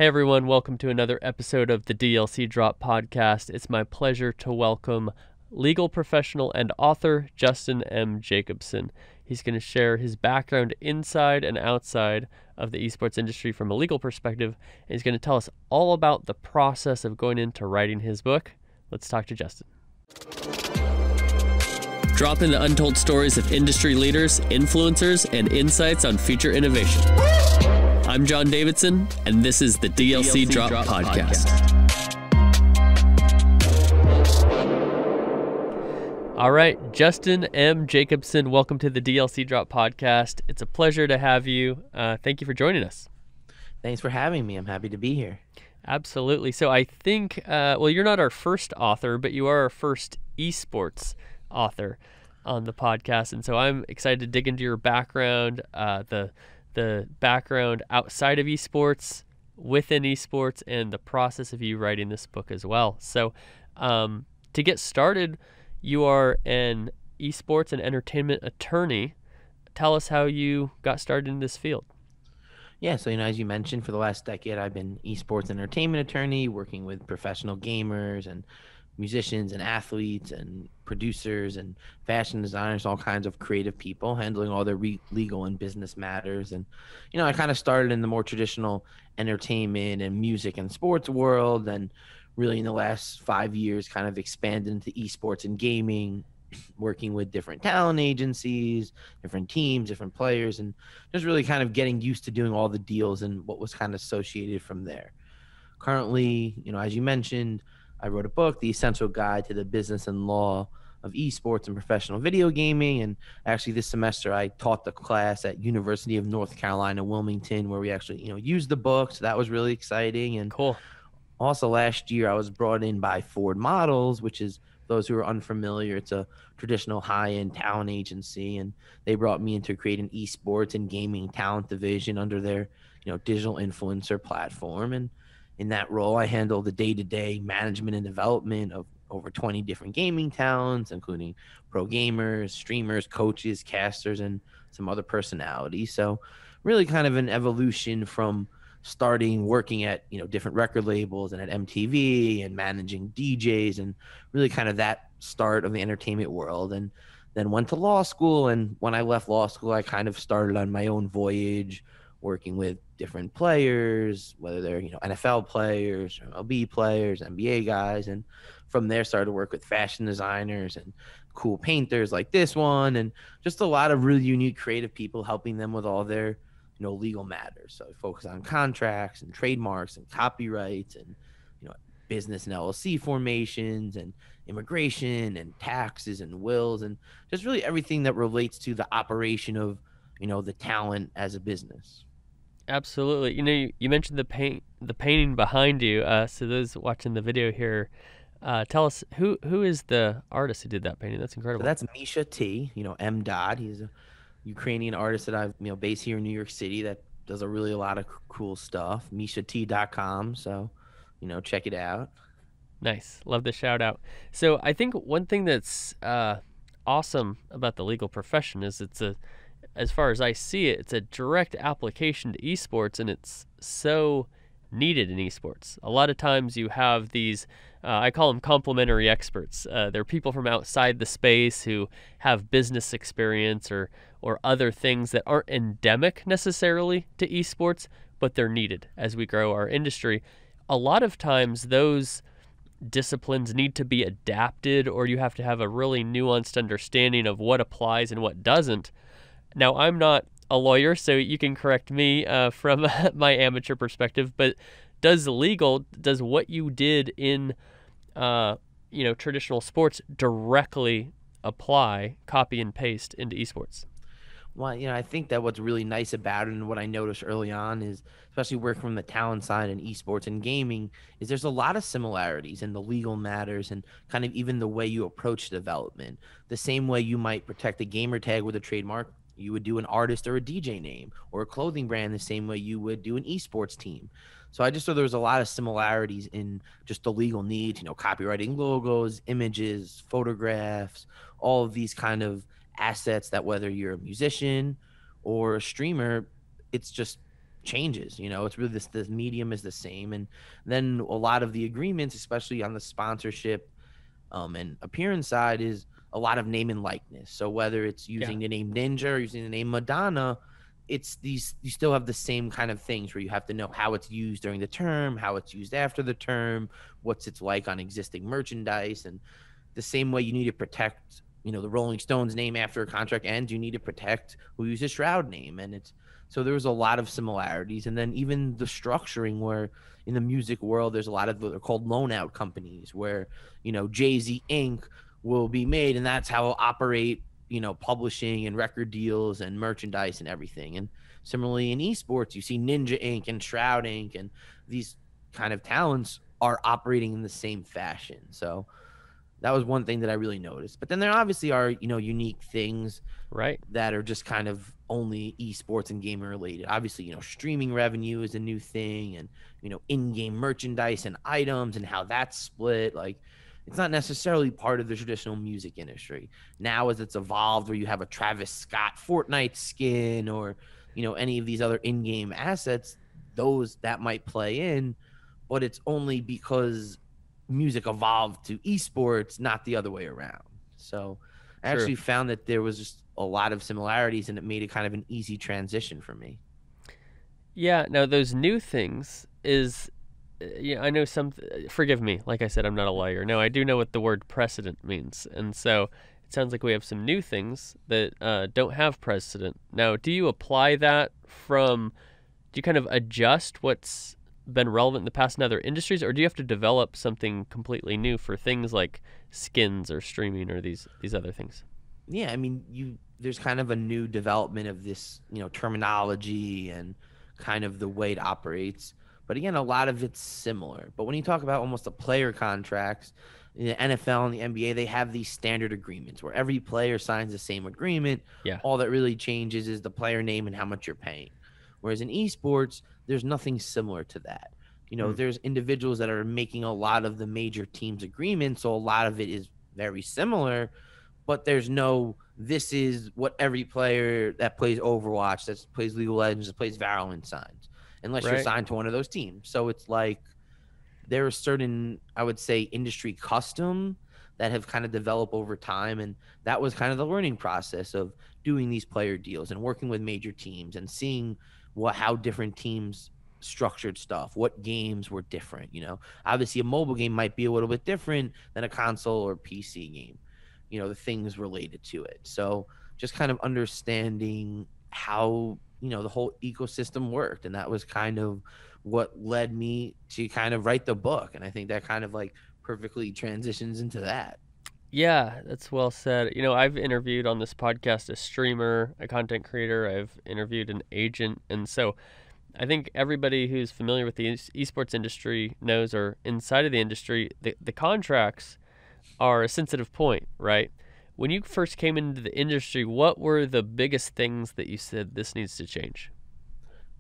Hey everyone, welcome to another episode of the DLC Drop podcast. It's my pleasure to welcome legal professional and author Justin M. Jacobson. He's going to share his background inside and outside of the esports industry from a legal perspective, and he's going to tell us all about the process of going into writing his book. Let's talk to Justin. Drop in the untold stories of industry leaders, influencers, and insights on future innovation. I'm John Davidson, and this is the DLC Drop Podcast. All right, Justin M. Jacobson, welcome to the DLC Drop Podcast. It's a pleasure to have you. Thank you for joining us. Thanks for having me. I'm happy to be here. Absolutely. So I think, you're not our first author, but you are our first esports author on the podcast. And so I'm excited to dig into your background, the background outside of esports, within esports, and the process of you writing this book as well. So to get started, you are an esports and entertainment attorney. Tell us how you got started in this field. Yeah, so as you mentioned, for the last decade, I've been esports and entertainment attorney, working with professional gamers and musicians and athletes and producers and fashion designers, all kinds of creative people, handling all their legal and business matters. And, I kind of started in the more traditional entertainment and music and sports world, and really in the last 5 years kind of expanded into esports and gaming, working with different talent agencies, different teams, different players, and just really kind of getting used to doing all the deals and what was kind of associated from there. Currently, as you mentioned, I wrote a book, The Essential Guide to the Business and Law of Esports and Professional Video Gaming. And actually this semester I taught the class at University of North Carolina, Wilmington, where we actually, used the book. So that was really exciting. And Cool. Also last year I was brought in by Ford Models, which is, those who are unfamiliar, it's a traditional high-end talent agency. And they brought me in to create an esports and gaming talent division under their, digital influencer platform. And in that role, I handle the day-to-day management and development of over 20 different gaming talents, including pro gamers, streamers, coaches, casters, and some other personalities. So really kind of an evolution from starting working at, different record labels and at MTV and managing DJs, and really kind of that start of the entertainment world. And then went to law school. And when I left law school, I kind of started on my own voyage, working with different players, whether they're, NFL players, MLB players, NBA guys. And from there started to work with fashion designers and cool painters like this one, and just a lot of really unique creative people, helping them with all their, legal matters. So I focus on contracts and trademarks and copyrights and, business and LLC formations and immigration and taxes and wills, and just really everything that relates to the operation of, the talent as a business. Absolutely. You mentioned the painting behind you. So those watching the video here, tell us who is the artist who did that painting? That's incredible. So that's Misha T. M. Dodd. He's a Ukrainian artist that I've based here in New York City that does a lot of cool stuff. MishaT.com. So check it out. Nice. Love the shout out. So I think one thing that's awesome about the legal profession is as far as I see it, it's a direct application to esports, and it's so needed in esports. A lot of times you have these, I call them complementary experts. They're people from outside the space who have business experience or other things that aren't endemic necessarily to esports, but they're needed as we grow our industry. A lot of times those disciplines need to be adapted, or you have to have a really nuanced understanding of what applies and what doesn't. Now, I'm not a lawyer, so you can correct me from my amateur perspective, but does what you did in traditional sports directly apply, copy and paste into esports? Well, I think that what's really nice about it, and what I noticed early on, is especially working from the talent side in esports and gaming, is there's a lot of similarities in the legal matters and kind of even the way you approach development. The same way you might protect a gamer tag with a trademark, you would do an artist or a DJ name or a clothing brand the same way you would do an esports team. So I just thought there was a lot of similarities in just the legal needs, copywriting logos, images, photographs, all of these kind of assets that whether you're a musician or a streamer, it's just changes. It's really this medium is the same, and then a lot of the agreements, especially on the sponsorship and appearance side, is a lot of name and likeness. So whether it's Yeah. using the name Ninja or using the name Madonna, it's these you still have the same kind of things where you have to know how it's used during the term, how it's used after the term, what's it's like on existing merchandise, and the same way you need to protect, the Rolling Stones name after a contract ends, you need to protect who uses Shroud name. And it's so there was a lot of similarities. And then even the structuring where in the music world, there's a lot of what are called loan out companies where, Jay-Z Inc. will be made, and that's how it'll operate, publishing and record deals and merchandise and everything. And similarly in esports, you see Ninja Inc. and Shroud Inc. and these kind of talents are operating in the same fashion. So that was one thing that I really noticed. But then there obviously are, unique things Right. that are just kind of only esports and gaming related. Obviously, streaming revenue is a new thing, and, in-game merchandise and items and how that's split. Like, it's not necessarily part of the traditional music industry. Now, as it's evolved, where you have a Travis Scott Fortnite skin or, any of these other in-game assets, those that might play in, but it's only because music evolved to esports, not the other way around. So I True. actually found that there was just a lot of similarities, and it made it kind of an easy transition for me. Yeah. Now those new things is, yeah, I know some. Forgive me. Like I said, I'm not a lawyer. No, I do know what the word precedent means, and so it sounds like we have some new things that don't have precedent. Now, do you apply that from? Do you kind of adjust what's been relevant in the past in other industries, or do you have to develop something completely new for things like skins or streaming or these other things? Yeah, I mean, there's kind of a new development of this, terminology and kind of the way it operates. But again, a lot of it's similar. But when you talk about almost the player contracts, in the NFL and the NBA, they have these standard agreements where every player signs the same agreement. Yeah. All that really changes is the player name and how much you're paying. Whereas in esports, there's nothing similar to that. Hmm. There's individuals that are making a lot of the major teams' agreements, so a lot of it is very similar, but there's no this is what every player that plays Overwatch, that plays League of Legends, that plays Valorant signs, unless you're Right. signed to one of those teams. So it's like there are certain, I would say, industry custom that have kind of developed over time. And that was kind of the learning process of doing these player deals and working with major teams and seeing how different teams structured stuff, what games were different. Obviously a mobile game might be a little bit different than a console or PC game, the things related to it. So just kind of understanding how, the whole ecosystem worked. And that was kind of what led me to kind of write the book. And I think that kind of like perfectly transitions into that. Yeah, that's well said. I've interviewed on this podcast a streamer, a content creator. I've interviewed an agent, and so I think everybody who's familiar with the esports industry knows, or inside of the industry, the contracts are a sensitive point, right? When you first came into the industry, what were the biggest things that you said this needs to change?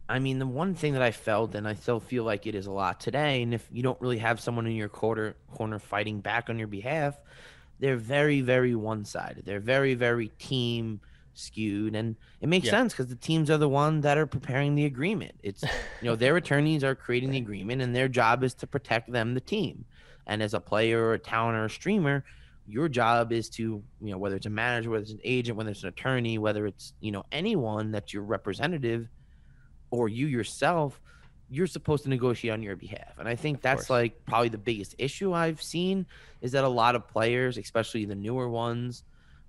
I mean, the one thing that I felt, and I still feel like it is a lot today, and if you don't really have someone in your corner fighting back on your behalf, they're very, very one-sided. They're very, very team skewed, and it makes Yeah. sense because the teams are the one that are preparing the agreement. It's their attorneys are creating the agreement, and their job is to protect them, the team. And as a player or a talent or a streamer, your job is to, whether it's a manager, whether it's an agent, whether it's an attorney, whether it's anyone that's your representative or you yourself, you're supposed to negotiate on your behalf. And I think Of that's course. like probably the biggest issue I've seen is that a lot of players, especially the newer ones,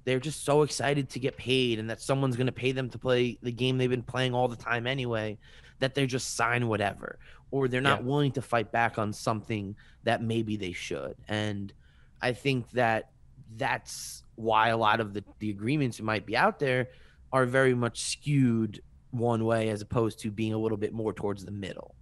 they're just so excited to get paid and that someone's going to pay them to play the game they've been playing all the time anyway, that they just sign whatever, or they're Yeah. not willing to fight back on something that maybe they should. And I think that that's why a lot of the agreements that might be out there are very much skewed one way as opposed to being a little bit more towards the middle.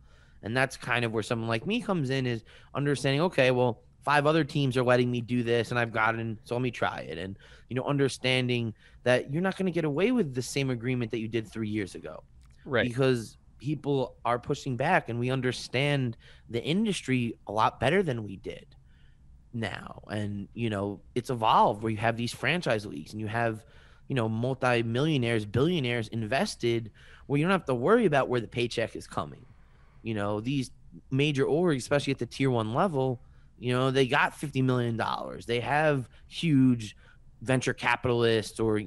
And that's kind of where someone like me comes in, is understanding, okay, well, 5 other teams are letting me do this and I've gotten, so let me try it. And, understanding that you're not going to get away with the same agreement that you did 3 years ago Right. because people are pushing back and we understand the industry a lot better than we did now. And, it's evolved where you have these franchise leagues and you have multi-millionaires, billionaires invested where you don't have to worry about where the paycheck is coming. These major orgs, especially at the tier 1 level, they got $50 million. They have huge venture capitalists or,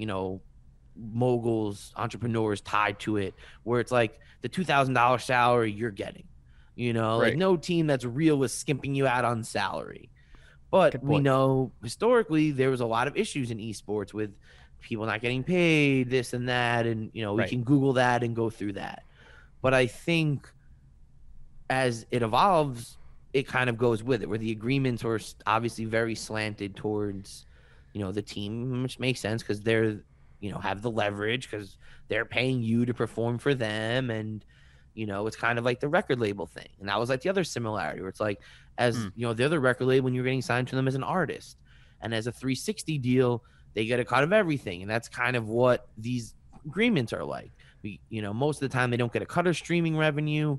moguls, entrepreneurs tied to it, where it's like the $2,000 salary you're getting. Like Right. no team that's real is skimping you out on salary. But Good we point. know historically there was a lot of issues in esports with people not getting paid, this and that, and we Right. can Google that and go through that. But I think as it evolves, it kind of goes with it, where the agreements are obviously very slanted towards, the team, which makes sense because they're, have the leverage because they're paying you to perform for them. And, it's kind of like the record label thing. And that was like the other similarity where it's like, as, Mm, they're the record label when you're getting signed to them as an artist. And as a 360 deal, they get a cut of everything. And that's kind of what these agreements are like. Most of the time they don't get a cut of streaming revenue,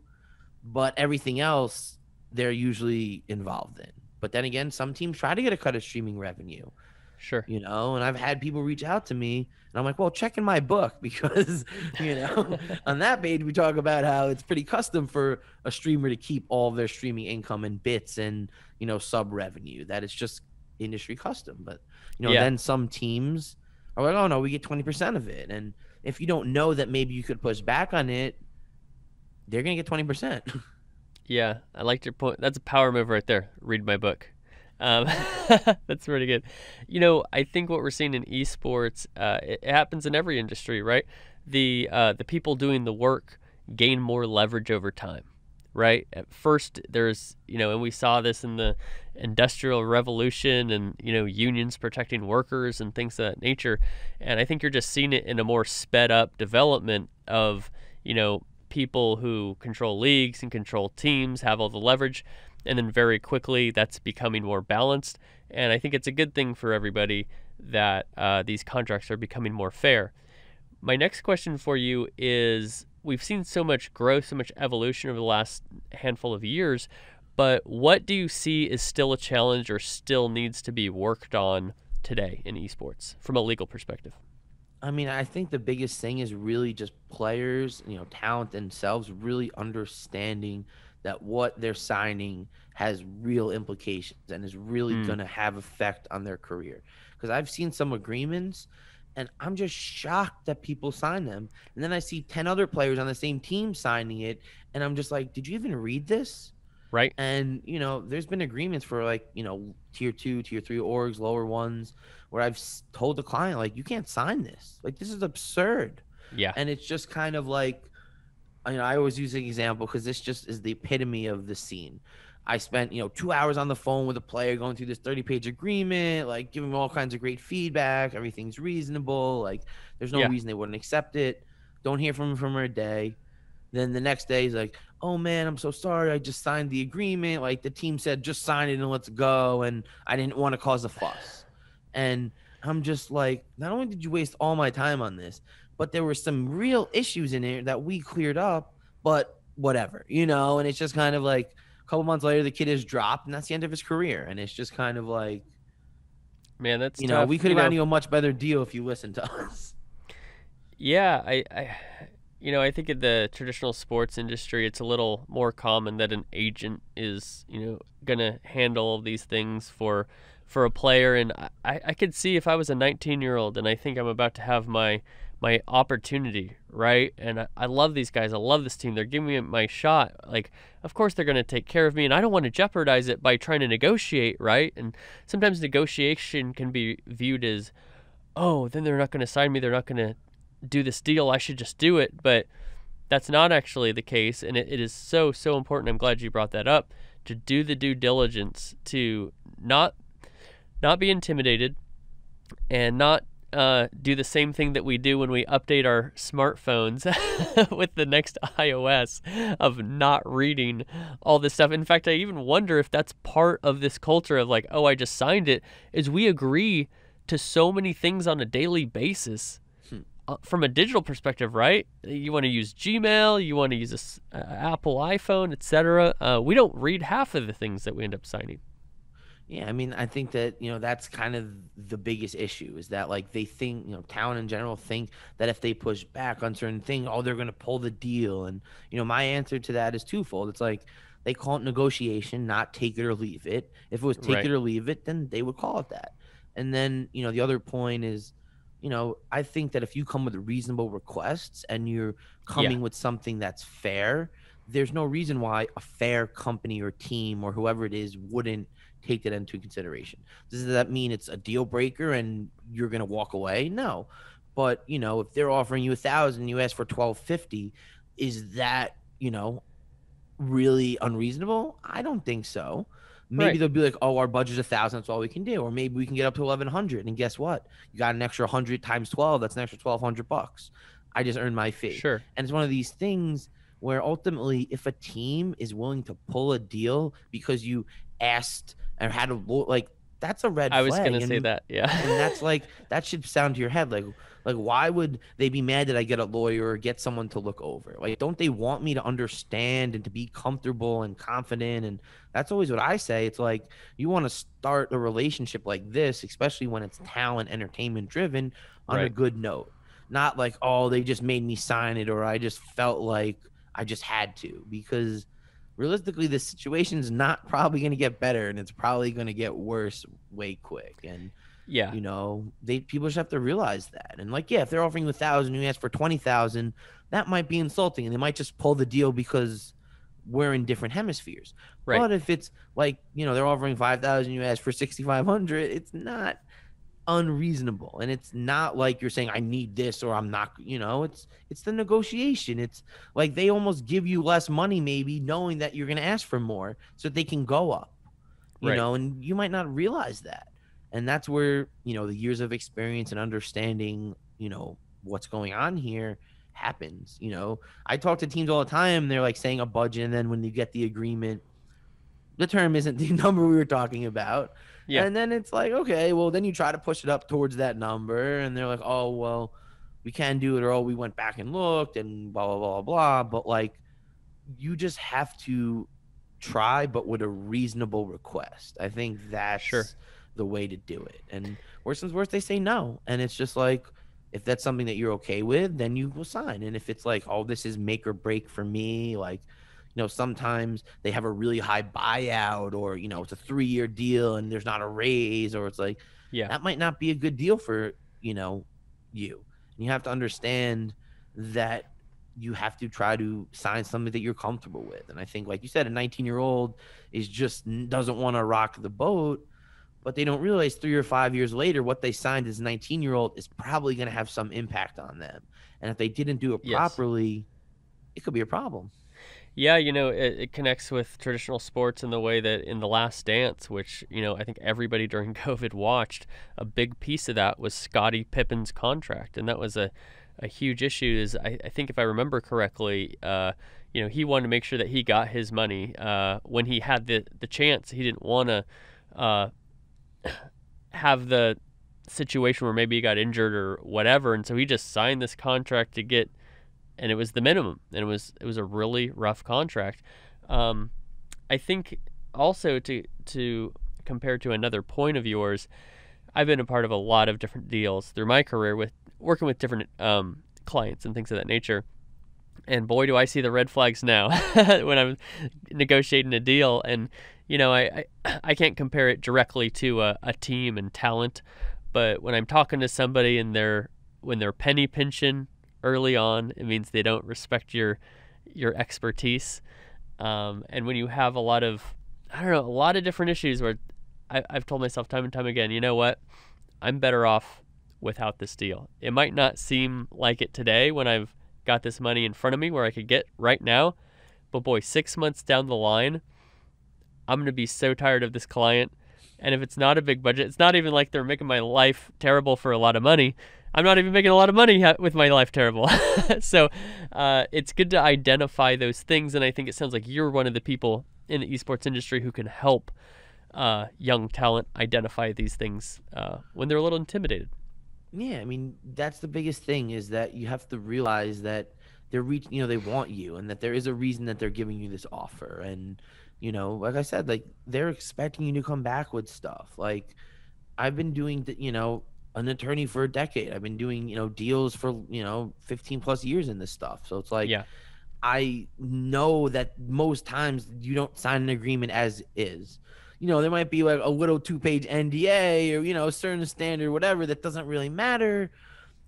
but everything else they're usually involved in. But then again, some teams try to get a cut of streaming revenue, sure. and I've had people reach out to me and I'm like, well, check in my book because, on that page, we talk about how it's pretty custom for a streamer to keep all of their streaming income in bits and, sub revenue, that it's just industry custom. But, Yeah. then some teams are like, oh no, we get 20% of it. And if you don't know that maybe you could push back on it, they're going to get 20%. Yeah. I liked your point. That's a power move right there. Read my book. Um, that's pretty good. I think what we're seeing in esports, it happens in every industry, right? The people doing the work gain more leverage over time, right? At first, there's and we saw this in the Industrial Revolution, and unions protecting workers and things of that nature. And I think you're just seeing it in a more sped up development of people who control leagues and control teams have all the leverage, and then very quickly that's becoming more balanced. And I think it's a good thing for everybody that these contracts are becoming more fair. My next question for you is, we've seen so much growth, so much evolution over the last handful of years, but what do you see is still a challenge or still needs to be worked on today in esports from a legal perspective? I mean, I think the biggest thing is really just players, talent themselves really understanding that what they're signing has real implications and is really Mm, going to have effect on their career. Because I've seen some agreements and I'm just shocked that people sign them. And then I see 10 other players on the same team signing it. And I'm just like, did you even read this? right? And, there's been agreements for like, tier 2, tier 3 orgs, lower ones, where I've told the client, like, you can't sign this. Like, this is absurd. Yeah. And it's just kind of like, I always use an example because this just is the epitome of the scene. I spent, 2 hours on the phone with a player going through this 30-page agreement, like giving them all kinds of great feedback. Everything's reasonable. Like, there's no Yeah. reason they wouldn't accept it. Don't hear from him for a day. Then the next day he's like, oh man, I'm so sorry. I just signed the agreement. Like the team said, just sign it and let's go. And I didn't want to cause a fuss. And I'm just like, not only did you waste all my time on this, but there were some real issues in it that we cleared up, but whatever, and it's just kind of like a couple months later, the kid is dropped and that's the end of his career. And it's just kind of like, Man, that's tough. we could have gotten you a much better deal if you listened to us. Yeah, I think in the traditional sports industry, it's a little more common that an agent is, gonna handle all these things for a player. And I could see if I was a 19-year-old and I think I'm about to have my opportunity, right? And I love these guys. I love this team. They're giving me my shot. Like, of course they're gonna take care of me, and I don't want to jeopardize it by trying to negotiate, right? And sometimes negotiation can be viewed as, oh, then they're not gonna sign me. They're not gonna do this deal, I should just do it. But that's not actually the case, and it is so important. I'm glad you brought that up, to do the due diligence, to not be intimidated, and not do the same thing that we do when we update our smartphones with the next iOS, of not reading all this stuff. In fact, I even wonder if that's part of this culture of like, oh, I just signed it, is we agree to so many things on a daily basis. From a digital perspective, right? You want to use Gmail, you want to use a Apple iPhone, etc. We don't read half of the things that we end up signing. Yeah, I mean, I think that, that's kind of the biggest issue is that like they think, town in general think that if they push back on certain things, oh, they're going to pull the deal. And, my answer to that is twofold. It's like they call it negotiation, not take it or leave it. If it was take it Right. or leave it, then they would call it that. And then, the other point is, I think that if you come with reasonable requests and you're Yeah. coming with something that's fair, there's no reason why a fair company or team or whoever it is wouldn't take that into consideration. Does that mean it's a deal breaker and you're going to walk away? No. But, if they're offering you 1,000, you ask for 1,250, is that, really unreasonable? I don't think so. Maybe Right. they'll be like, "Oh, our budget's 1,000. That's all we can do." Or maybe we can get up to 1,100. And guess what? You got an extra 100 times 12. That's an extra 1,200 bucks. I just earned my fee. Sure. And it's one of these things where ultimately, if a team is willing to pull a deal because you asked and had a like, that's a red I was flag. gonna say that. And Yeah. that's like that should sound to your head like why would they be mad that I get a lawyer or get someone to look over? Like, don't they want me to understand and to be comfortable and confident? And that's always what I say. It's like you want to start a relationship like this, especially when it's talent, entertainment driven, on a Right. good note. Not like, oh, they just made me sign it or I just felt like I just had to, because realistically the situation's not probably going to get better and it's probably going to get worse way quick. And Yeah. they people just have to realize that. And like, yeah, if they're offering you 1,000, you ask for 20,000, that might be insulting, and they might just pull the deal because we're in different hemispheres. Right. But if it's like, they're offering 5,000, you ask for 6,500, it's not unreasonable, and it's not like you're saying I need this or I'm not. It's the negotiation. It's like they almost give you less money, maybe knowing that you're going to ask for more so that they can go up, Right. and you might not realize that. And that's where, the years of experience and understanding, what's going on here happens. I talk to teams all the time. They're like saying a budget. And then when you get the agreement, the term isn't the number we were talking about. Yeah. And then it's like, okay, well, then you try to push it up towards that number. And they're like, oh, well, we can do it. Or, oh, we went back and looked and blah, blah, blah, blah. But like, you just have to try, but with a reasonable request. I think Sure. that's the way to do it. And worse comes worse, they say no. And it's just like, if that's something that you're okay with, then you will sign. And if it's like, oh, this is make or break for me, like, sometimes they have a really high buyout or, it's a 3-year deal and there's not a raise, or it's like, Yeah. that might not be a good deal for, you. And you have to understand that you have to try to sign something that you're comfortable with. And I think, like you said, a 19-year-old is just doesn't want to rock the boat, but they don't realize 3 or 5 years later, what they signed as a 19-year-old is probably going to have some impact on them. And if they didn't do it Yes. properly, it could be a problem. Yeah, it connects with traditional sports in the way that in The Last Dance, which, I think everybody during COVID watched, a big piece of that was Scottie Pippen's contract. And that was a huge issue. Is I think if I remember correctly, he wanted to make sure that he got his money. When he had the chance, he didn't want to have the situation where maybe he got injured or whatever. And so he just signed this contract to get, and it was the minimum, and it was a really rough contract. I think also to compare to another point of yours, I've been a part of a lot of different deals through my career with working with different clients and things of that nature. And boy, do I see the red flags now when I'm negotiating a deal. And I can't compare it directly to a team and talent, but when I'm talking to somebody and when they're penny pinching early on, it means they don't respect your expertise. And when you have a lot of, I don't know, a lot of different issues where I've told myself time and time again, you know what, I'm better off without this deal. It might not seem like it today when I've got this money in front of me where I could get right now, but boy, 6 months down the line, I'm going to be so tired of this client. And if it's not a big budget, it's not even like they're making my life terrible for a lot of money. I'm not even making a lot of money with my life terrible. So it's good to identify those things. And I think it sounds like you're one of the people in the esports industry who can help young talent identify these things when they're a little intimidated. Yeah, I mean, that's the biggest thing, is that you have to realize that they want you, and that there is a reason that they're giving you this offer. And like I said, like they're expecting you to come back with stuff. Like I've been doing, an attorney for a decade. I've been doing, deals for, 15 plus years in this stuff. So it's like, Yeah. I know that most times you don't sign an agreement as is. There might be like a little 2-page NDA or, a certain standard, whatever, that doesn't really matter.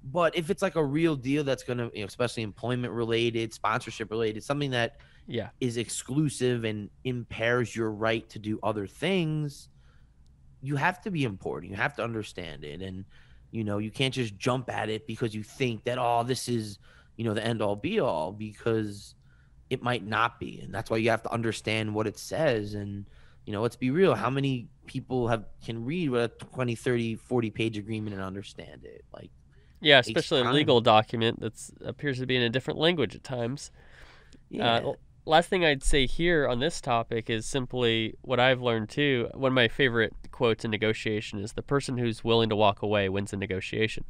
But if it's like a real deal that's going to, especially employment related, sponsorship related, something that Yeah. is exclusive and impairs your right to do other things, you have to be important. You have to understand it. And, you can't just jump at it because you think that, oh, this is, the end all be all, because it might not be. And that's why you have to understand what it says. And, let's be real. How many people can read what a 20, 30, 40-page agreement and understand it? Like, Yeah, it takes especially a time. legal document that appears to be in a different language at times. Yeah. Last thing I'd say here on this topic is simply what I've learned too. One of my favorite quotes in negotiation is the person who's willing to walk away wins the negotiation.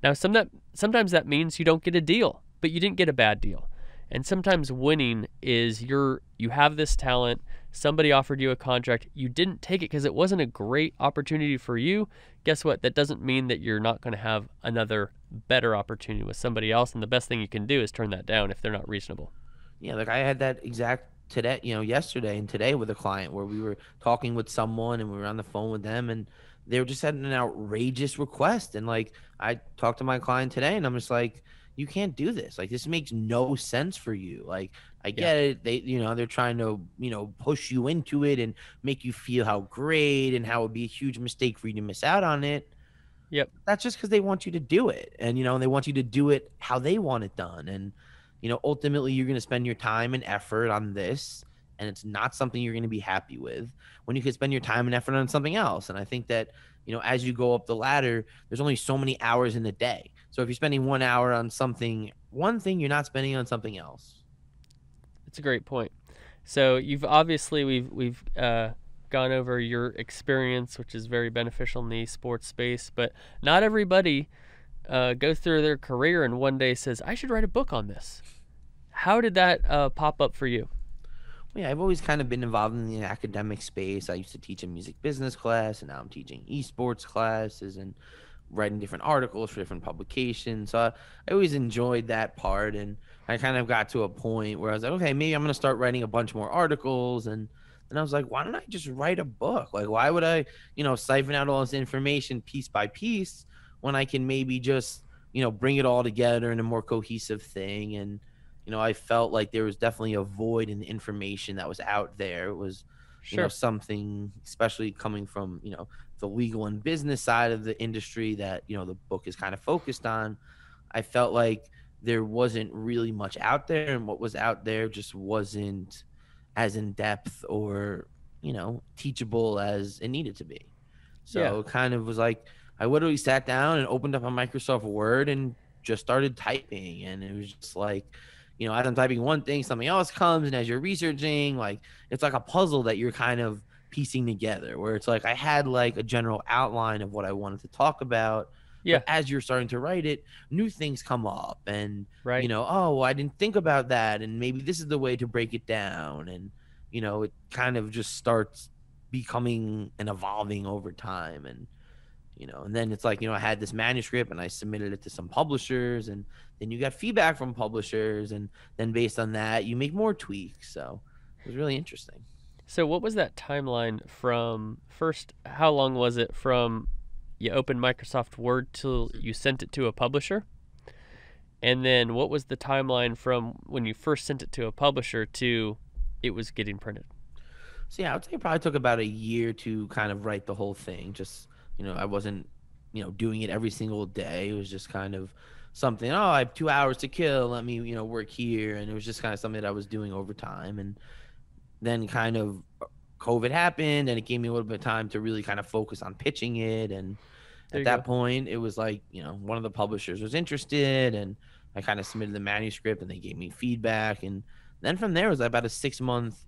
Now, sometimes that means you don't get a deal, but you didn't get a bad deal. And sometimes winning is you have this talent, somebody offered you a contract, you didn't take it because it wasn't a great opportunity for you. Guess what? That doesn't mean that you're not going to have another better opportunity with somebody else, and the best thing you can do is turn that down if they're not reasonable. Yeah, like I had that exact today, yesterday and today with a client where we were talking with someone and we were on the phone with them, and they were just had an outrageous request. And like I talked to my client today and I'm just like, you can't do this. Like this makes no sense for you. Like I Yeah. get it. They're trying to, push you into it and make you feel how great and how it would be a huge mistake for you to miss out on it. Yep. That's just because they want you to do it. And, they want you to do it how they want it done. And, ultimately you're going to spend your time and effort on this. And it's not something you're going to be happy with when you could spend your time and effort on something else. And I think that, as you go up the ladder, there's only so many hours in the day. So if you're spending 1 hour on one thing, you're not spending on something else. It's a great point. So you've obviously we've gone over your experience, which is very beneficial in the esports space, but not everybody goes through their career and one day says, I should write a book on this. How did that pop up for you? Well, yeah, I've always kind of been involved in the academic space. I used to teach a music business class, and now I'm teaching esports classes and writing different articles for different publications. So I always enjoyed that part, and I kind of got to a point where I was like, okay, maybe I'm going to start writing a bunch more articles. And then I was like, why don't I just write a book? Like, why would I, siphon out all this information piece by piece when I can maybe just, bring it all together in a more cohesive thing? And I felt like there was definitely a void in the information that was out there. It was, Sure. something, especially coming from, the legal and business side of the industry that, the book is kind of focused on. I felt like there wasn't really much out there, and what was out there just wasn't as in depth or, teachable as it needed to be. Yeah. So it kind of was like, I literally sat down and opened up a Microsoft Word and just started typing. And it was just like, as I'm typing one thing, something else comes. And as you're researching, like, it's like a puzzle that you're kind of piecing together, where it's like I had like a general outline of what I wanted to talk about. Yeah. But as you're starting to write it, new things come up. And, Right. oh, well, I didn't think about that. And maybe this is the way to break it down. And, it kind of just starts becoming and evolving over time. And, and then it's like, I had this manuscript and I submitted it to some publishers, and then you got feedback from publishers. And then based on that, you make more tweaks. So it was really interesting. So what was that timeline from first? How long was it from you opened Microsoft Word till you sent it to a publisher? And then what was the timeline from when you first sent it to a publisher to it was getting printed? So yeah, I would say it probably took about a year to kind of write the whole thing. Just, I wasn't, doing it every single day. It was just kind of something, oh, I have 2 hours to kill. Let me, work here. And it was just kind of something that I was doing over time. And then kind of COVID happened, and it gave me a little bit of time to really kind of focus on pitching it. And There at you that go. point, it was like, one of the publishers was interested, and I kind of submitted the manuscript and they gave me feedback. And then from there, it was about a 6-month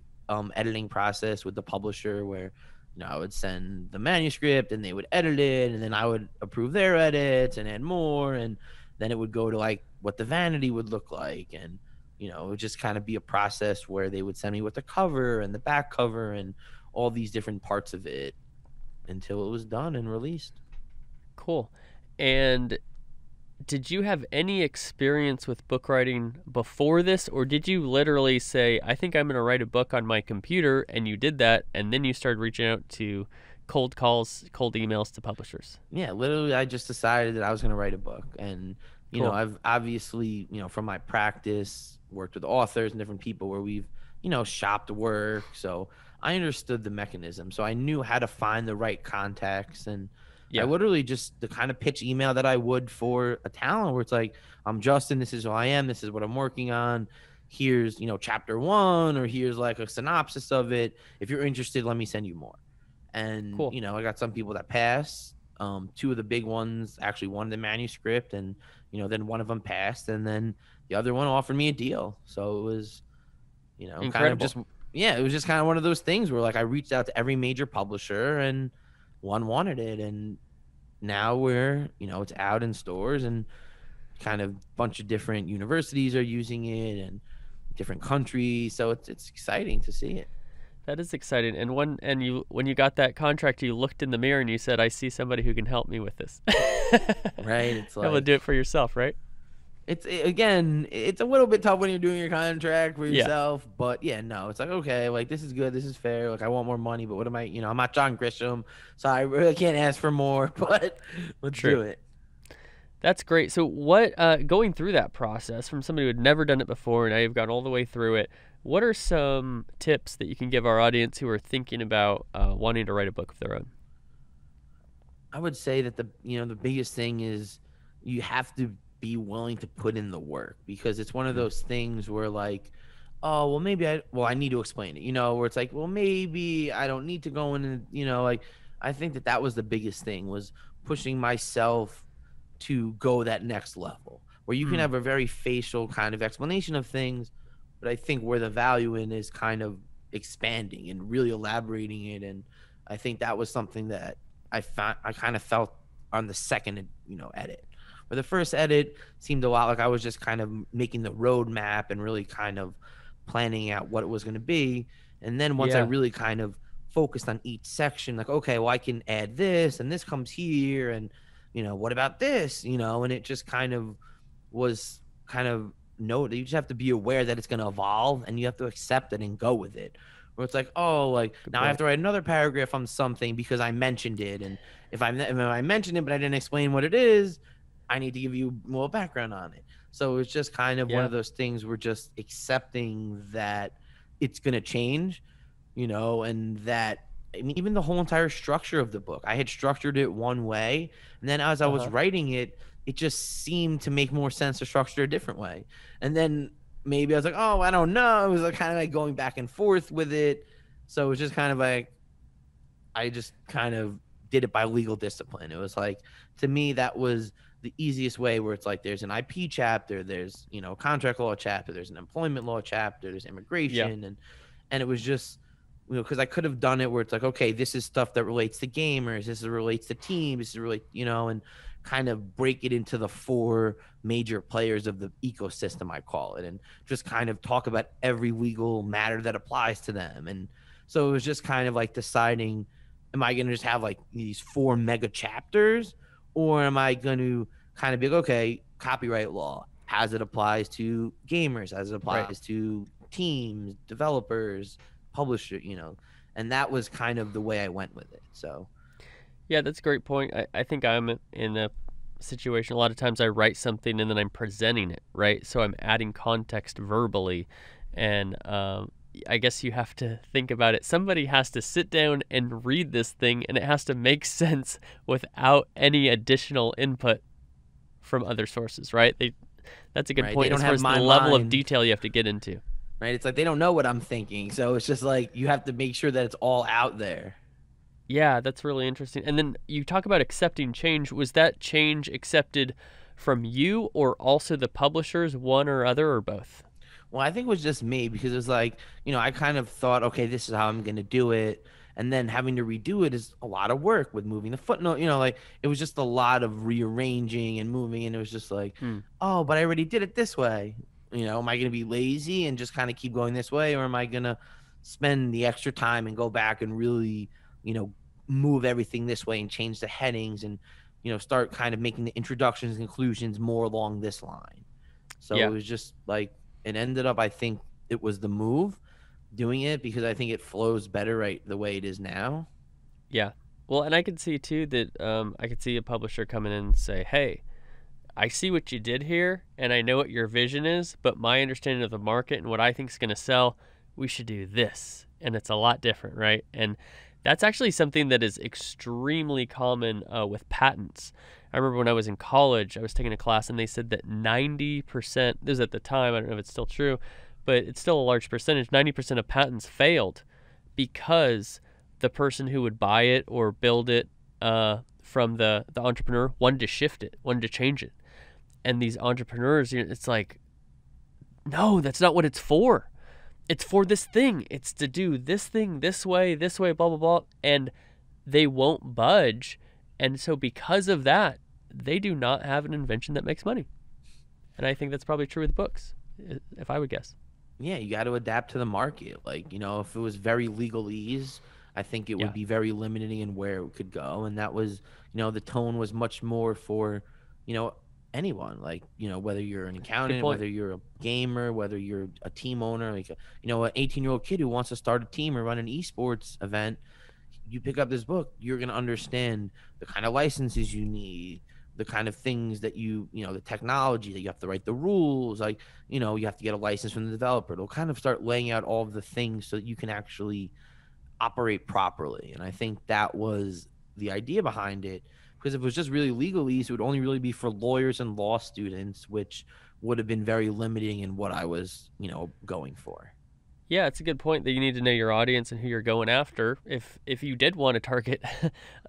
editing process with the publisher where, I would send the manuscript and they would edit it, and then I would approve their edits and add more. And then it would go to like what the vanity would look like. And it would just kind of be a process where they would send me with the cover and the back cover and all these different parts of it until it was done and released. Cool. And did you have any experience with book writing before this, or did you literally say, I think I'm going to write a book on my computer, and you did that, and then you started reaching out to cold calls, cold emails to publishers? Yeah, literally, I just decided that I was going to write a book. And, Cool. I've obviously, from my practice, worked with authors and different people where we've, shopped work. So I understood the mechanism. So I knew how to find the right contacts. And I Yeah. literally just the kind of pitch email that I would for a talent where it's like, I'm Justin, this is who I am, this is what I'm working on. Here's, chapter 1, or here's like a synopsis of it. If you're interested, let me send you more. And, Cool. I got some people that passed. Two of the big ones actually won the manuscript, and, then one of them passed, and then the other one offered me a deal. So it was, kind of Incredible. just, yeah, it was just kind of one of those things where like I reached out to every major publisher and one wanted it. And now we're, it's out in stores, and kind of bunch of different universities are using it and different countries. So it's exciting to see it. That is exciting. And when you got that contract, you looked in the mirror and you said, I see somebody who can help me with this. Right. It's Able to like, do it for yourself, right? again, it's a little bit tough when you're doing your contract for Yeah. yourself, but yeah, no, it's like, okay, like this is good, this is fair, like I want more money, but what am I, I'm not John Grisham, so I really can't ask for more, but let's True. do it. That's great. So what, going through that process from somebody who had never done it before, and now you've gone all the way through it, what are some tips that you can give our audience who are thinking about wanting to write a book of their own? I would say that the biggest thing is you have to be willing to put in the work, because it's one of Mm. those things where like, oh, well, maybe I need to explain it, where it's like, well, maybe I don't need to go in and, like, I think that was the biggest thing, was pushing myself to go that next level where you can Mm. have a very facial kind of explanation of things. But I think where the value in is kind of expanding and really elaborating it. And I think that was something that I kind of felt on the second, edit. Where the first edit seemed a lot like I was just kind of making the roadmap and really kind of planning out what it was going to be. And then once I Yeah. really kind of focused on each section, like, okay, well, I can add this and this comes here. And, what about this? And it just kind of was kind of know that you just have to be aware that it's going to evolve, and you have to accept it and go with it. Where it's like, oh, like Good now I have point. to write another paragraph on something because I mentioned it, and if I mentioned it but I didn't explain what it is, I need to give you more background on it. So it's just kind of one Yeah. of those things. We're just accepting that it's going to change, and that, I mean, even the whole entire structure of the book, I had structured it one way, and then as I was Uh-huh. writing it, it just seemed to make more sense to structure it a different way. And then maybe I was like, oh, I don't know. It was like kind of like going back and forth with it. So it was just kind of like, I just kind of did it by legal discipline. It was like, to me, that was the easiest way, where it's like there's an IP chapter, there's, contract law chapter, there's an employment law chapter, there's Yeah. immigration. And it was just, because I could have done it where it's like, okay, this is stuff that relates to gamers, this relates to teams, this is really, and kind of break it into the 4 major players of the ecosystem, I call it, and just kind of talk about every legal matter that applies to them. And so it was just kind of like deciding, am I going to just have like these 4 mega chapters, or am I going to kind of be like, okay, copyright law, as it applies to gamers, as it Right. applies to teams, developers, publisher, and that was kind of the way I went with it. So Yeah, that's a great point. I think I'm in a situation, a lot of times I write something and then I'm presenting it, right? So I'm adding context verbally. And I guess you have to think about it. Somebody has to sit down and read this thing, and it has to make sense without any additional input from other sources, right? That's a good right, they point don't as far have as the my level of mind, detail you have to get into. right? It's like they don't know what I'm thinking, so it's just like you have to make sure that it's all out there. Yeah, that's really interesting. And then you talk about accepting change. Was that change accepted from you or also the publishers, one or other, or both? Well, I think it was just me, because it was like, I kind of thought, okay, this is how I'm going to do it. And then having to redo it is a lot of work with moving the footnote, like it was just a lot of rearranging and moving. And it was just like, Hmm. oh, but I already did it this way. Am I going to be lazy and just kind of keep going this way, or am I going to spend the extra time and go back and really, you know, move everything this way and change the headings and, start kind of making the introductions and conclusions more along this line. So Yeah. it was just like, it ended up, I think it was the move doing it because I think it flows better right the way it is now. Yeah. Well, and I could see too that I could see a publisher coming in and say, "Hey, I see what you did here, and I know what your vision is, but my understanding of the market and what I think is going to sell, we should do this." And it's a lot different, right? And that's actually something that is extremely common with patents. I remember when I was in college, I was taking a class, and they said that 90%, this was at the time, I don't know if it's still true, but it's still a large percentage, 90% of patents failed because the person who would buy it or build it from the entrepreneur wanted to shift it, wanted to change it. And these entrepreneurs, it's like, no, that's not what it's for. It's for this thing. It's to do this thing this way, blah, blah, blah. And they won't budge. And so because of that, they do not have an invention that makes money. And I think that's probably true with books, if I would guess. Yeah, you got to adapt to the market. Like, if it was very legalese, I think it would Yeah. be very limiting in where it could go. And that was, the tone was much more for, you know, anyone. Like, whether you're an Good accountant, point. whether you're a gamer, whether you're a team owner, like, an 18-year-old kid who wants to start a team or run an esports event, you pick up this book, you're going to understand the kind of licenses you need, the kind of things that the technology that you have to write the rules, like, you have to get a license from the developer. It'll kind of start laying out all of the things so that you can actually operate properly. And I think that was the idea behind it, because if it was just really legalese, it would only really be for lawyers and law students, which would have been very limiting in what I was, going for. Yeah, it's a good point that you need to know your audience and who you're going after. If you did want to target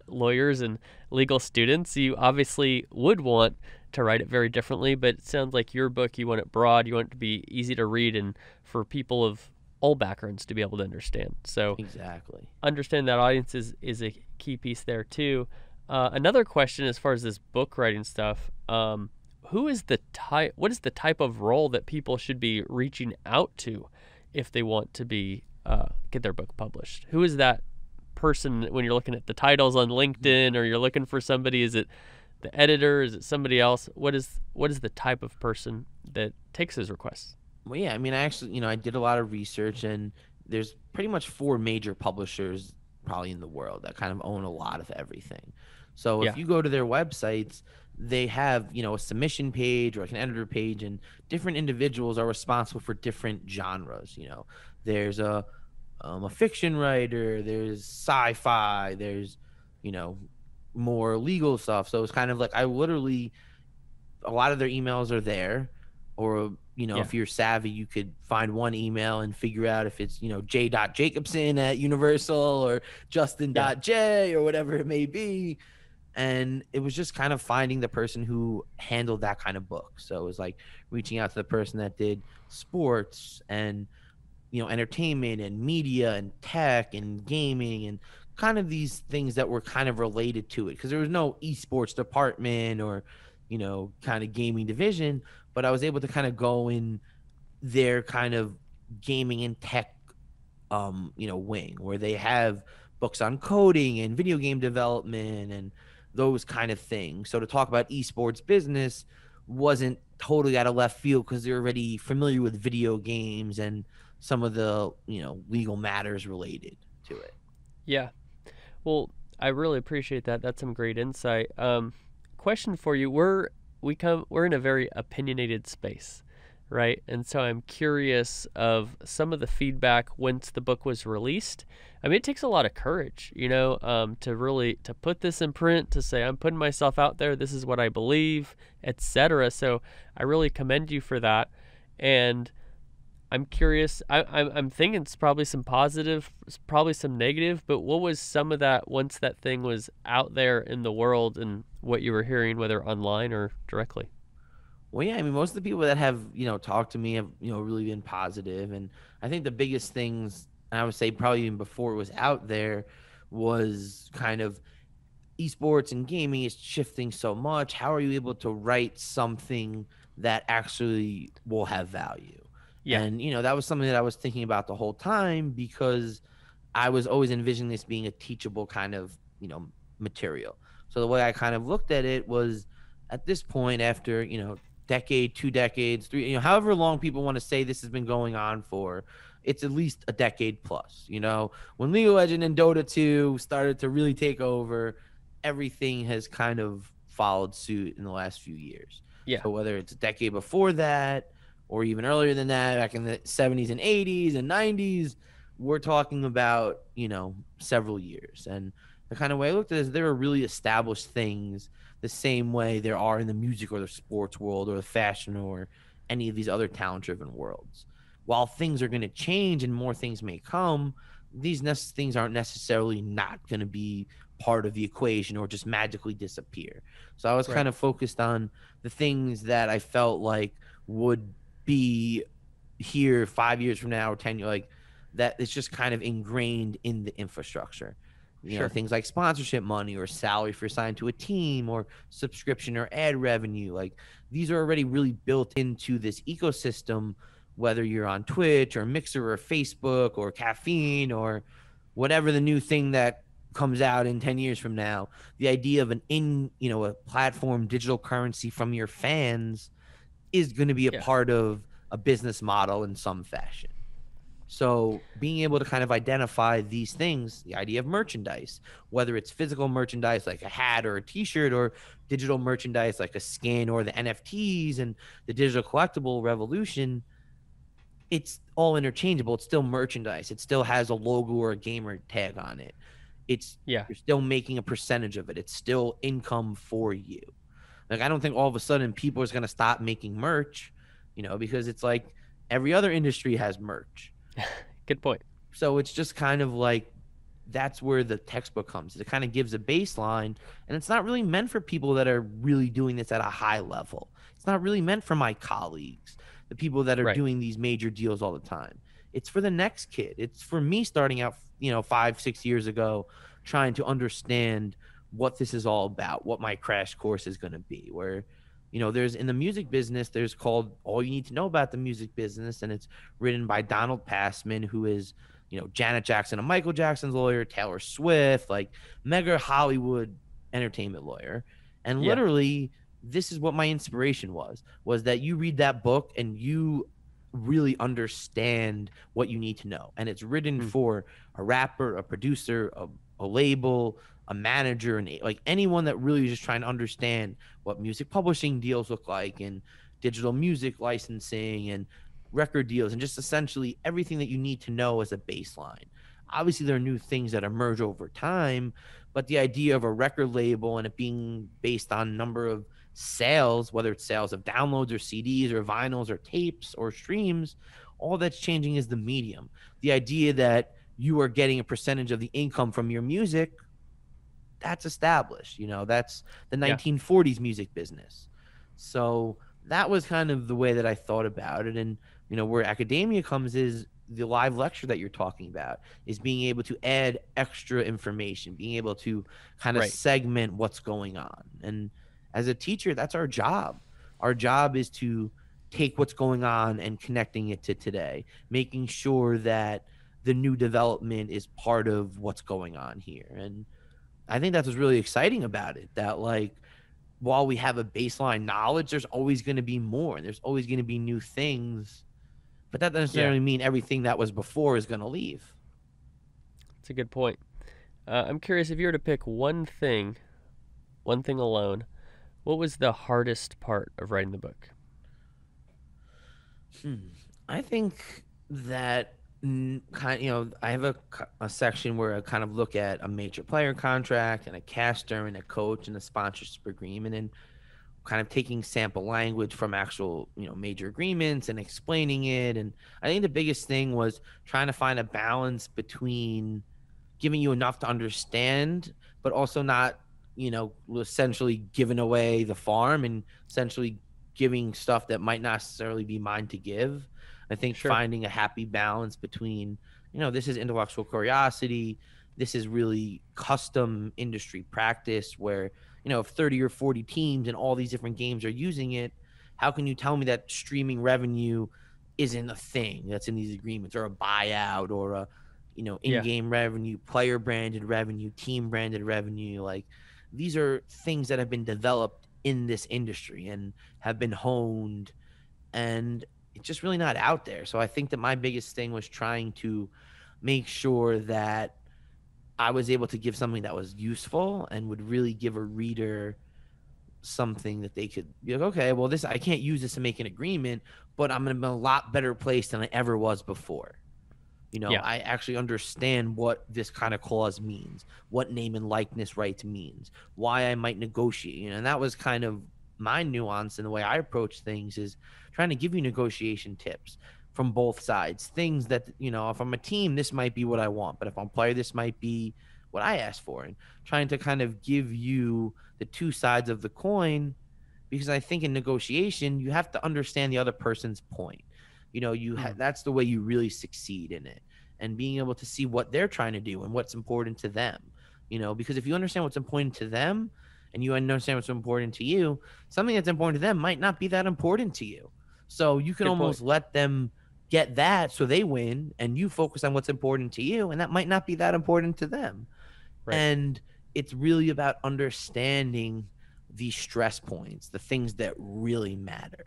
lawyers and legal students, you obviously would want to write it very differently, but it sounds like your book, you want it broad, you want it to be easy to read and for people of all backgrounds to be able to understand. So Exactly. understand that audience is a key piece there too. Another question as far as this book writing stuff, who is the type? What is the type of role that people should be reaching out to if they want to be get their book published? Who is that person when you're looking at the titles on LinkedIn or you're looking for somebody? Is it the editor? Is it somebody else? What is the type of person that takes those requests? Well, yeah, I mean, I actually, I did a lot of research, and there's pretty much four major publishers probably in the world that kind of own a lot of everything. So Yeah, if you go to their websites, they have, a submission page or like an editor page, and different individuals are responsible for different genres. There's a fiction writer, there's sci-fi, there's, you know, more legal stuff. So it's kind of like I literally a lot of their emails are there, or yeah, if you're savvy, you could find one email and figure out if it's J.Jacobson at Universal or yeah, Justin.J or whatever it may be. And it was just kind of finding the person who handled that kind of book. So it was like reaching out to the person that did sports and entertainment and media and tech and gaming and kind of these things that were kind of related to it, because there was no esports department or kind of gaming division. But I was able to kind of go in their kind of gaming and tech wing, where they have books on coding and video game development and those kind of things. So to talk about esports business wasn't totally out of left field, because they're already familiar with video games and some of the legal matters related to it. yeah. Well, I really appreciate that. That's some great insight. Question for you: we're in a very opinionated space, right? And so I'm curious of some of the feedback once the book was released. I mean, it takes a lot of courage, to really to put this in print, to say I'm putting myself out there. This is what I believe, etc. So I really commend you for that. And I'm curious. I'm thinking it's probably some positive, probably some negative. But what was some of that once that thing was out there in the world and what you were hearing, whether online or directly? Well, yeah, I mean, most of the people that have talked to me have really been positive, and I think the biggest things, and I would say probably even before it was out there, was kind of esports and gaming is shifting so much. How are you able to write something that actually will have value. Yeah. And, that was something that I was thinking about the whole time, because I was always envisioning this being a teachable kind of, material. So the way I kind of looked at it was, at this point, after, decade, 2 decades, three, however long people want to say this has been going on for, it's at least a decade plus. When League of Legends and Dota 2 started to really take over, everything has kind of followed suit in the last few years. Yeah. So whether it's a decade before that, or even earlier than that, back in the 70s and 80s and 90s, we're talking about, several years. And the kind of way I looked at it is, there are really established things the same way there are in the music or the sports world or the fashion or any of these other talent-driven worlds. While things are going to change and more things may come, these things aren't necessarily not going to be part of the equation or just magically disappear. So I was Right. kind of focused on the things that I felt like would be here 5 years from now or 10 years, like that, it's just kind of ingrained in the infrastructure. Sure. Things like sponsorship money or salary for assigned to a team or subscription or ad revenue. Like, these are already really built into this ecosystem, whether you're on Twitch or Mixer or Facebook or Caffeine or whatever the new thing that comes out in 10 years from now. The idea of a platform digital currency from your fans is going to be a Yeah. part of a business model in some fashion. So being able to kind of identify these things, the idea of merchandise, whether it's physical merchandise like a hat or a t-shirt, or digital merchandise like a skin or the NFTs and the digital collectible revolution, it's all interchangeable. It's still merchandise. It still has a logo or a gamer tag on it. It's Yeah. You're still making a percentage of it. It's still income for you. Like, I don't think all of a sudden people are going to stop making merch, because it's like every other industry has merch. Good point. So it's just kind of like, that's where the textbook comes. It kind of gives a baseline, and it's not really meant for people that are really doing this at a high level. It's not really meant for my colleagues, the people that are Right. doing these major deals all the time. It's for the next kid. It's for me starting out, 5, 6 years ago, trying to understand what this is all about, what my crash course is going to be. Where, there's, in the music business, there's called All You Need to Know About the Music Business, and it's written by Donald Passman, who is, Janet Jackson and Michael Jackson's lawyer, Taylor Swift, like mega Hollywood entertainment lawyer. And Yeah. literally, this is what my inspiration was that you read that book and you really understand what you need to know. And it's written Mm. for a rapper, a producer, a label, a manager, and like anyone that really is just trying to understand what music publishing deals look like, and digital music licensing and record deals, and just essentially everything that you need to know as a baseline. Obviously, there are new things that emerge over time, but the idea of a record label and it being based on number of sales, whether it's sales of downloads or CDs or vinyls or tapes or streams, all that's changing is the medium. The idea that you are getting a percentage of the income from your music, that's established. That's the Yeah. 1940s music business. So that was kind of the way that I thought about it. And, where academia comes is the live lecture that you're talking about, is being able to add extra information, being able to kind of Right. segment what's going on. And as a teacher, that's our job. Our job is to take what's going on and connecting it to today, making sure that the new development is part of what's going on here. And I think that's what's really exciting about it, that like, while we have a baseline knowledge, there's always going to be more, and there's always going to be new things, but that doesn't Yeah. necessarily mean everything that was before is going to leave. It's a good point. I'm curious, if you were to pick one thing alone, what was the hardest part of writing the book? Hmm. I think that I have a section where I kind of look at a major player contract and a caster and a coach and a sponsorship agreement, and kind of taking sample language from actual, major agreements and explaining it. And I think the biggest thing was trying to find a balance between giving you enough to understand, but also not, essentially giving away the farm and essentially giving stuff that might not necessarily be mine to give. I think Sure. finding a happy balance between, this is intellectual curiosity. This is really custom industry practice where, if 30 or 40 teams and all these different games are using it, How can you tell me that streaming revenue isn't a thing that's in these agreements, or a buyout, or a, Yeah. in-game revenue, player branded revenue, team branded revenue? Like, these are things that have been developed in this industry and have been honed, and it's just really not out there. So I think that my biggest thing was trying to make sure that I was able to give something that was useful and would really give a reader something that they could be like, okay, well, this, I can't use this to make an agreement, but I'm in a lot better place than I ever was before. Yeah. I actually understand what this kind of clause means, what name and likeness rights means, why I might negotiate. And that was kind of my nuance in the way I approach things, is trying to give you negotiation tips from both sides. Things that, if I'm a team, this might be what I want, but if I'm a player, this might be what I ask for. And trying to kind of give you the two sides of the coin, because I think in negotiation, you have to understand the other person's point. Mm. That's the way you really succeed in it, and being able to see what they're trying to do and what's important to them. Because if you understand what's important to them and you understand what's important to you, something that's important to them might not be that important to you. So you can Good point. almost let them get that so they win, and you focus on what's important to you, and that might not be that important to them. Right. And it's really about understanding the stress points, the things that really matter.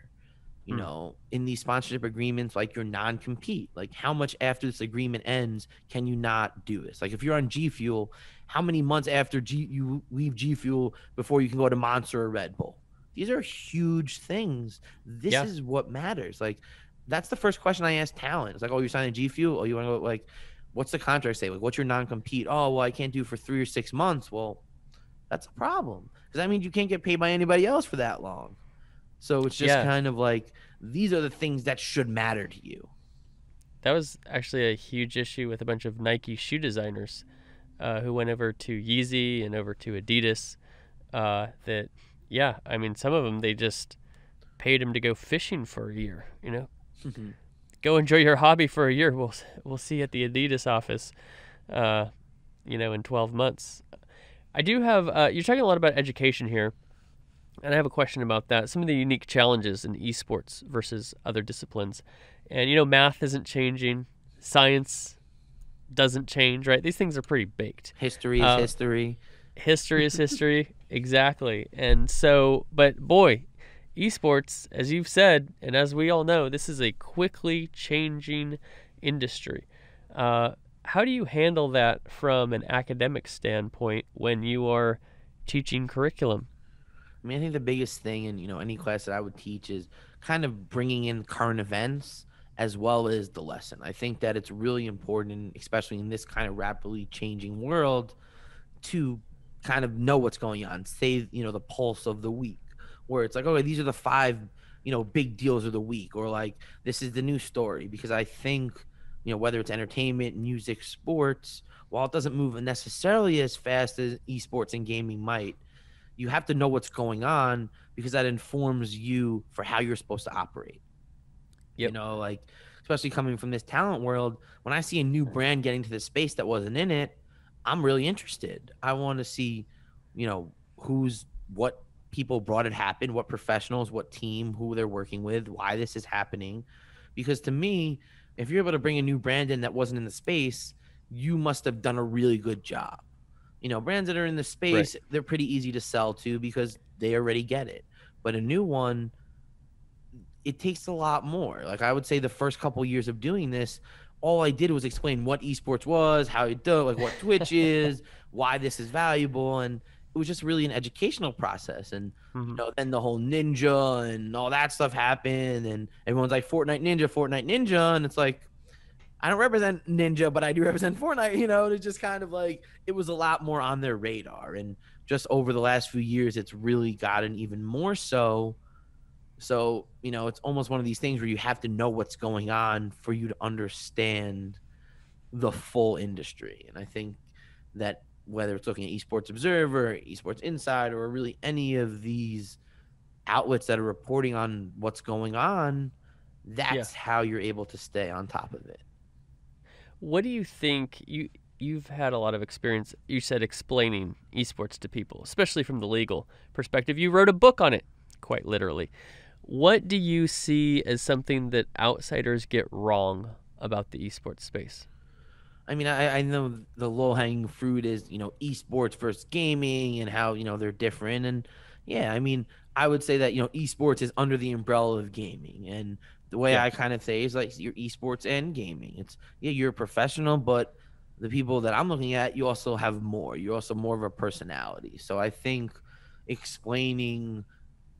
Mm. In these sponsorship agreements, like your non-compete, like how much after this agreement ends can you not do this? Like if you're on G Fuel, how many months after you leave G Fuel before you can go to Monster or Red Bull? These are huge things. This Yeah. is what matters. Like, that's the first question I ask talent. It's like, oh, you're signing G Fuel? Oh, you want to go, like, what's the contract say? Like, what's your non-compete? Oh, well, I can't do for 3 or 6 months. Well, that's a problem, because that means you can't get paid by anybody else for that long. So it's just Yeah. kind of like, these are the things that should matter to you. That was actually a huge issue with a bunch of Nike shoe designers who went over to Yeezy and over to Adidas. That, yeah, I mean, some of them, they just paid them to go fishing for a year. Go enjoy your hobby for a year. We'll see you at the Adidas office. Uh, in 12 months. I do have. You're talking a lot about education here, and I have a question about that. Some of the unique challenges in esports versus other disciplines, and math isn't changing, science doesn't change, right? These things are pretty baked. History is Uh, history. History is history, exactly. And so, but boy, esports, as you've said, and as we all know, this is a quickly changing industry. How do you handle that from an academic standpoint when you are teaching curriculum? I mean, I think the biggest thing in, any class that I would teach is kind of bringing in current events as well as the lesson. I think that it's really important, especially in this kind of rapidly changing world, to kind of know what's going on. Say, the pulse of the week, where it's like, okay, these are the 5, big deals of the week, or like, this is the new story. Because I think, whether it's entertainment, music, sports, while it doesn't move necessarily as fast as esports and gaming might, you have to know what's going on, because that informs you for how you're supposed to operate. Yep. Like, especially coming from this talent world, when I see a new brand getting to the space that wasn't in it, I'm really interested. I want to see, who's, what people brought it happen, what professionals, what team, who they're working with, why this is happening. Because to me, if you're able to bring a new brand in that wasn't in the space, you must have done a really good job. Brands that are in the Right. space, they're pretty easy to sell to because they already get it. But a new one, it takes a lot more. Like, I would say the first couple years of doing this, all I did was explain what esports was, how you do, like what Twitch is, why this is valuable, and it was just really an educational process. And Hmm. then the whole ninja and all that stuff happened, and everyone's like, Fortnite Ninja, and it's like, I don't represent Ninja, but I do represent Fortnite. It's just kind of like, it was a lot more on their radar, and just over the last few years, it's really gotten even more so. So, it's almost one of these things where you have to know what's going on for you to understand the full industry. And I think that whether it's looking at Esports Observer, Esports Insider, or really any of these outlets that are reporting on what's going on, Yeah. that's how you're able to stay on top of it. What do you think you've had a lot of experience, you said, explaining esports to people, especially from the legal perspective. You wrote a book on it, quite literally. What do you see as something that outsiders get wrong about the esports space? I mean, I know the low hanging fruit is, esports versus gaming and how, they're different. And yeah, I mean, I would say that, esports is under the umbrella of gaming. And the way Yeah, I kind of say is like you're esports and gaming. It's, yeah, you're a professional, but the people that I'm looking at, you also have more. You're also more of a personality. So I think explaining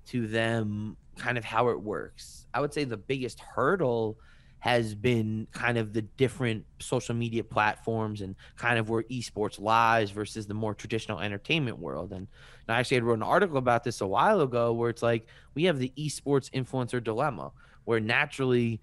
to them kind of how it works. I would say the biggest hurdle has been kind of the different social media platforms and kind of where esports lies versus the more traditional entertainment world. And I actually had wrote an article about this a while ago where it's like we have the esports influencer dilemma, where naturally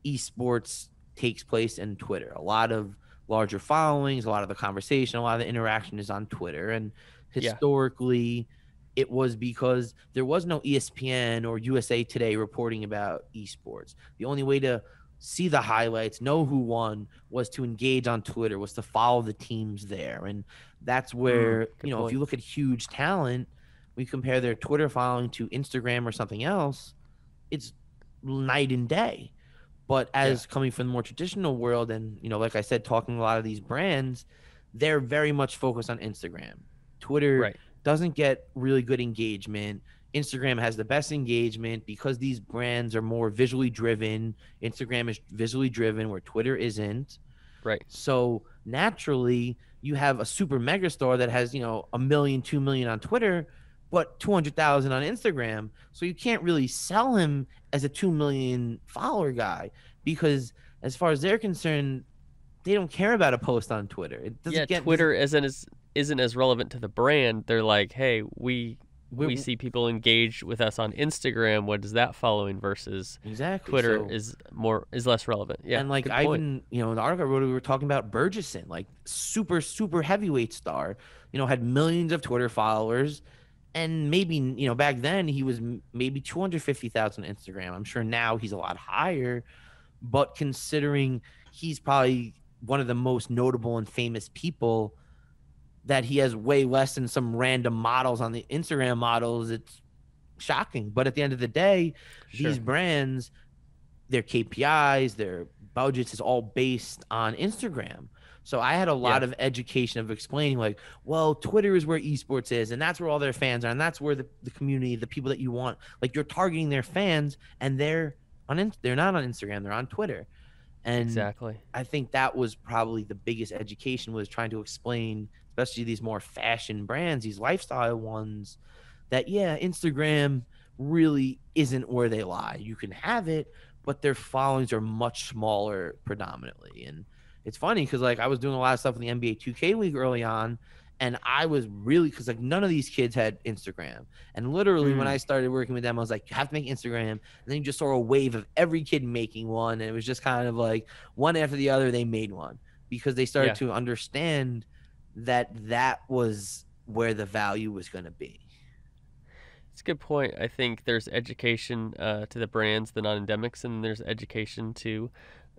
esports takes place in Twitter. A lot of larger followings, a lot of the conversation, a lot of the interaction is on Twitter. And yeah, historically, it was because there was no ESPN or USA Today reporting about esports. The only way to see the highlights, know who won, was to engage on Twitter, was to follow the teams there. And that's where, good if point. you look at huge talent, we compare their Twitter following to Instagram or something else, it's night and day. But Yeah, as coming from the more traditional world, and like I said, talking to a lot of these brands, they're very much focused on Instagram. Twitter right. doesn't get really good engagement. Instagram has the best engagement because these brands are more visually driven. Instagram is visually driven where Twitter isn't. Right. So naturally, you have a super megastar that has, a million, 2 million on Twitter, but 200,000 on Instagram. So you can't really sell him as a 2 million follower guy because, as far as they're concerned, they don't care about a post on Twitter. It Yeah, doesn't get Twitter isn't as relevant to the brand. They're like, hey, we we're, see people engage with us on Instagram. What is that following versus exactly. Twitter So, is less relevant. Yeah, and like good I point. even, in the article I wrote, we were talking about Burgesson, like super, super heavyweight star, had millions of Twitter followers. And maybe, back then he was maybe 250,000 Instagram. I'm sure now he's a lot higher, but considering he's probably one of the most notable and famous people, that he has way less than some random models on the Instagram models, it's shocking. But at the end of the day, these Sure. brands, their KPIs, their budgets is all based on Instagram. So I had a Yeah, lot of education of explaining like, well, Twitter is where esports is, and that's where all their fans are, and that's where the community, the people that you want, like you're targeting their fans, and they're not on Instagram, they're on Twitter. And exactly. I think that was probably the biggest education, was trying to explain, especially these more fashion brands, these lifestyle ones, that yeah, Instagram really isn't where they lie. You can have it, but their followings are much smaller predominantly. And it's funny because like I was doing a lot of stuff in the NBA 2K League early on, and I was really, because like none of these kids had Instagram. And literally when I Mm, started working with them, I was like, you have to make Instagram. And then you just saw a wave of every kid making one, and it was just kind of like one after the other they made one, because they started yeah. to understand that that was where the value was going to be. It's a good point. I think there's education to the brands, the non-endemics, and there's education to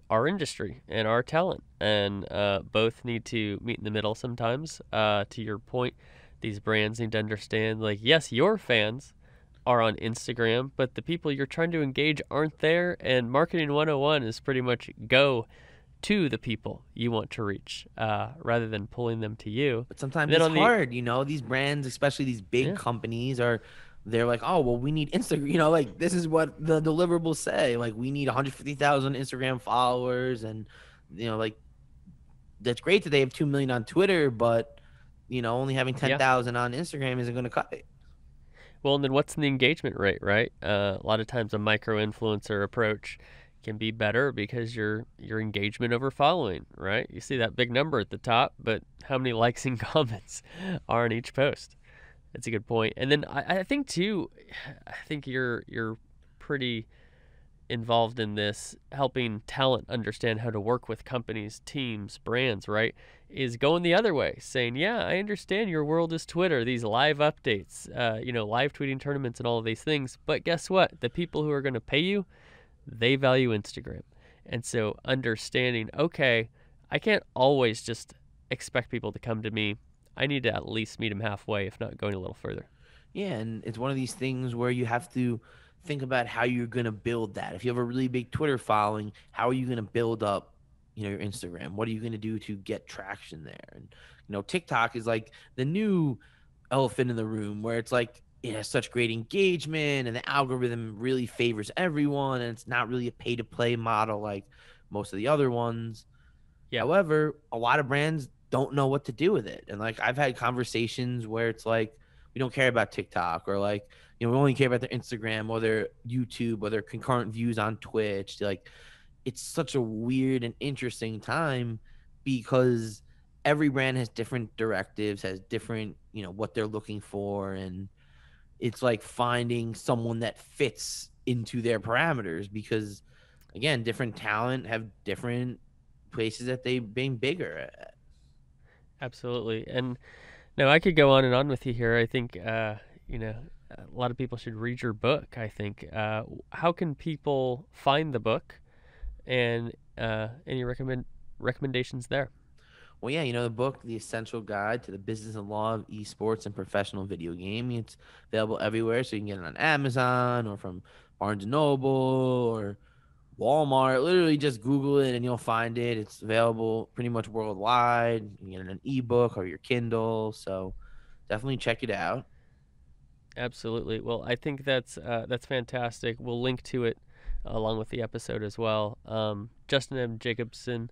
our industry and our talent, and both need to meet in the middle sometimes. To your point, these brands need to understand, like, yes, your fans are on Instagram, but the people you're trying to engage aren't there, and marketing 101 is pretty much go to the people you want to reach rather than pulling them to you. But And sometimes then it's on the, hard, these brands, especially these big yeah, companies, they're like, oh, well, we need Instagram, like this is what the deliverables say. Like we need 150,000 Instagram followers. And, like that's great that they have 2 million on Twitter, but, only having yeah. 10,000 on Instagram isn't going to cut it. Well, and then what's the engagement rate, right? A lot of times a micro influencer approach can be better because your engagement over following, right? You see that big number at the top, but how many likes and comments are on each post? That's a good point. And then I think too, I think you're pretty involved in this, helping talent understand how to work with companies, teams, brands, right? Is going the other way, saying, yeah, I understand your world is Twitter, these live updates, live tweeting tournaments and all of these things. But guess what? The people who are going to pay you, they value Instagram. And so understanding, okay, I can't always just expect people to come to me. I need to at least meet them halfway, if not going a little further. Yeah, and it's one of these things where you have to think about how you're going to build that. If you have a really big Twitter following, how are you going to build up, your Instagram? What are you going to do to get traction there? And, TikTok is like the new elephant in the room, where it's like it has such great engagement and the algorithm really favors everyone, and it's not really a pay to play model like most of the other ones. Yeah. However, a lot of brands don't know what to do with it. And like I've had conversations where it's like, we don't care about TikTok, or like, we only care about their Instagram or their YouTube or their concurrent views on Twitch. Like, it's such a weird and interesting time, because every brand has different directives, has different, what they're looking for. And it's like finding someone that fits into their parameters, because again, different talent have different places that they've been bigger at. Absolutely. And no, I could go on and on with you here. I think, a lot of people should read your book, I think. How can people find the book, and any recommendations there? Well, yeah, the book, The Essential Guide to the Business and Law of Esports and Professional Video Gaming. It's available everywhere, so you can get it on Amazon or from Barnes & Noble or Walmart. Literally just Google it and you'll find it. It's available pretty much worldwide. You can get it in an ebook or your Kindle, so definitely check it out. Absolutely. Well, I think that's fantastic. We'll link to it along with the episode as well. Justin M. Jacobson,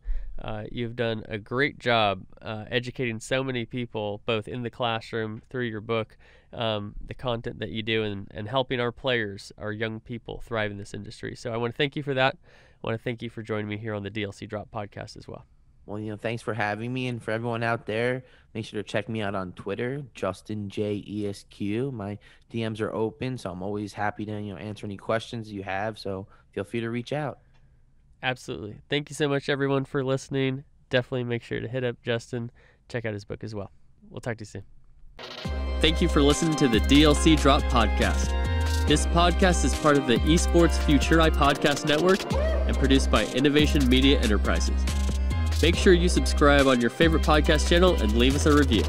you've done a great job educating so many people, both in the classroom, through your book, the content that you do, and helping our players, our young people, thrive in this industry. So I want to thank you for that. I want to thank you for joining me here on the DLC Drop podcast as well. Well, thanks for having me. And for everyone out there, make sure to check me out on Twitter, JustinJESQ. My DMs are open, so I'm always happy to, answer any questions you have. So feel free to reach out. Absolutely. Thank you so much, everyone, for listening. Definitely make sure to hit up Justin. Check out his book as well. We'll talk to you soon. Thank you for listening to the DLC Drop podcast. This podcast is part of the Esports Futuri Podcast Network and produced by Innovation Media Enterprises. Make sure you subscribe on your favorite podcast channel and leave us a review.